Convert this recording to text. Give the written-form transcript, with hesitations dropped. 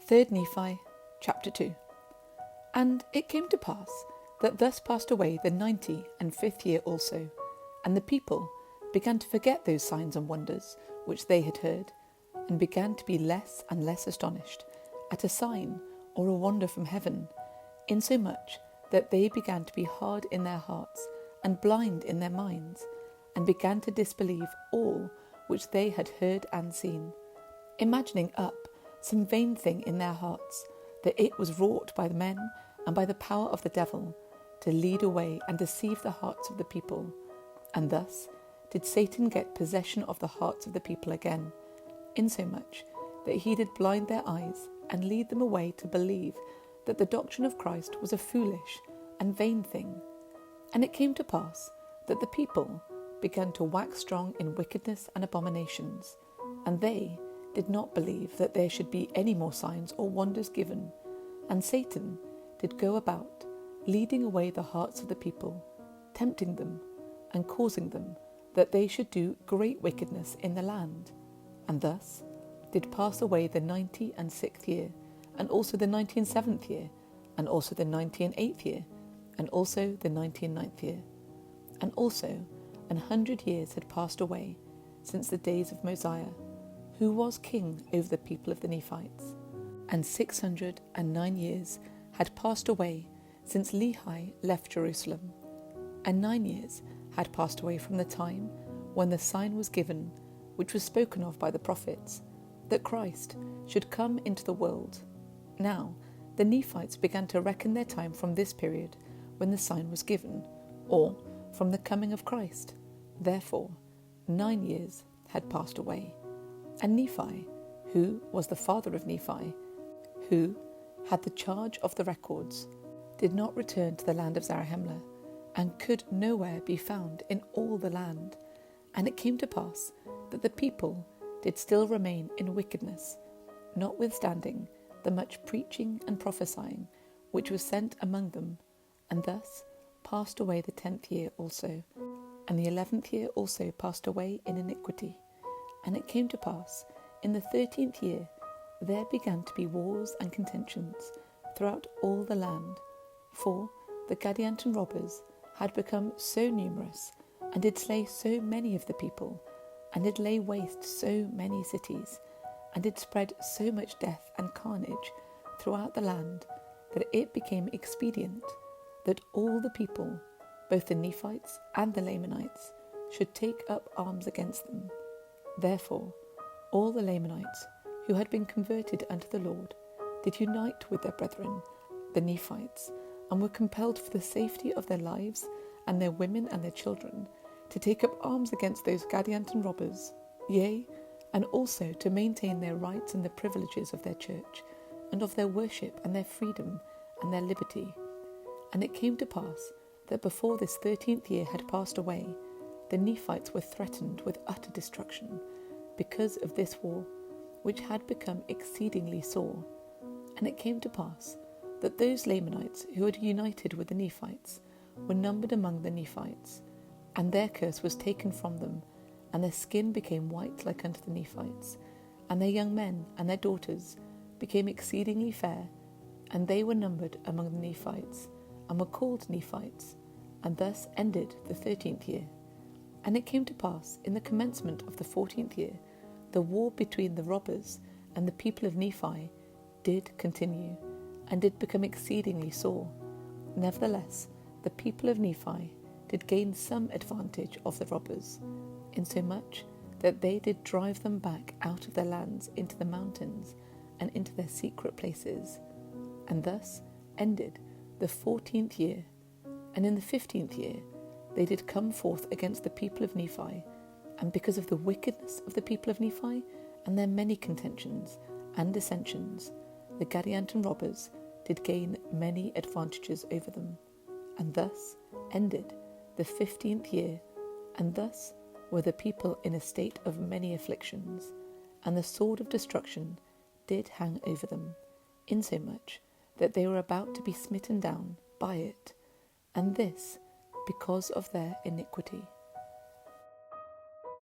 3 Nephi, chapter 2. And it came to pass that thus passed away the 95th year also, and the people began to forget those signs and wonders which they had heard, and began to be less and less astonished at a sign or a wonder from heaven, insomuch that they began to be hard in their hearts and blind in their minds, and began to disbelieve all which they had heard and seen, imagining up some vain thing in their hearts, that it was wrought by the men and by the power of the devil, to lead away and deceive the hearts of the people. And thus did Satan get possession of the hearts of the people again, insomuch that he did blind their eyes and lead them away to believe that the doctrine of Christ was a foolish and vain thing. And it came to pass that the people began to wax strong in wickedness and abominations, and they did not believe that there should be any more signs or wonders given. And Satan did go about, leading away the hearts of the people, tempting them, and causing them that they should do great wickedness in the land. And thus did pass away the 96th year, and also the 97th year, and also the 98th year, and also the 99th year. And also 100 years had passed away since the days of Mosiah, who was king over the people of the Nephites. And 609 years had passed away since Lehi left Jerusalem. And 9 years had passed away from the time when the sign was given, which was spoken of by the prophets, that Christ should come into the world. Now the Nephites began to reckon their time from this period when the sign was given, or from the coming of Christ. Therefore 9 years had passed away. And Nephi, who was the father of Nephi, who had the charge of the records, did not return to the land of Zarahemla, and could nowhere be found in all the land. And it came to pass that the people did still remain in wickedness, notwithstanding the much preaching and prophesying which was sent among them, and thus passed away the 10th year also, and the 11th year also passed away in iniquity. And it came to pass, in the 13th year, there began to be wars and contentions throughout all the land, for the Gadianton robbers had become so numerous, and did slay so many of the people, and did lay waste so many cities, and did spread so much death and carnage throughout the land, that it became expedient that all the people, both the Nephites and the Lamanites, should take up arms against them. Therefore all the Lamanites who had been converted unto the Lord did unite with their brethren, the Nephites, and were compelled for the safety of their lives and their women and their children to take up arms against those Gadianton robbers, yea, and also to maintain their rights and the privileges of their church, and of their worship and their freedom and their liberty. And it came to pass that before this 13th year had passed away, the Nephites were threatened with utter destruction because of this war, which had become exceedingly sore. And it came to pass that those Lamanites who had united with the Nephites were numbered among the Nephites, and their curse was taken from them, and their skin became white like unto the Nephites, and their young men and their daughters became exceedingly fair, and they were numbered among the Nephites, and were called Nephites, and thus ended the 13th year. And it came to pass in the commencement of the 14th year, the war between the robbers and the people of Nephi did continue, and did become exceedingly sore. Nevertheless, the people of Nephi did gain some advantage of the robbers, insomuch that they did drive them back out of their lands into the mountains and into their secret places. And thus ended the 14th year. And in the 15th year they did come forth against the people of Nephi, and because of the wickedness of the people of Nephi and their many contentions and dissensions, the Gadianton robbers did gain many advantages over them. And thus ended the 15th year, and thus were the people in a state of many afflictions, and the sword of destruction did hang over them, insomuch that they were about to be smitten down by it, and this because of their iniquity.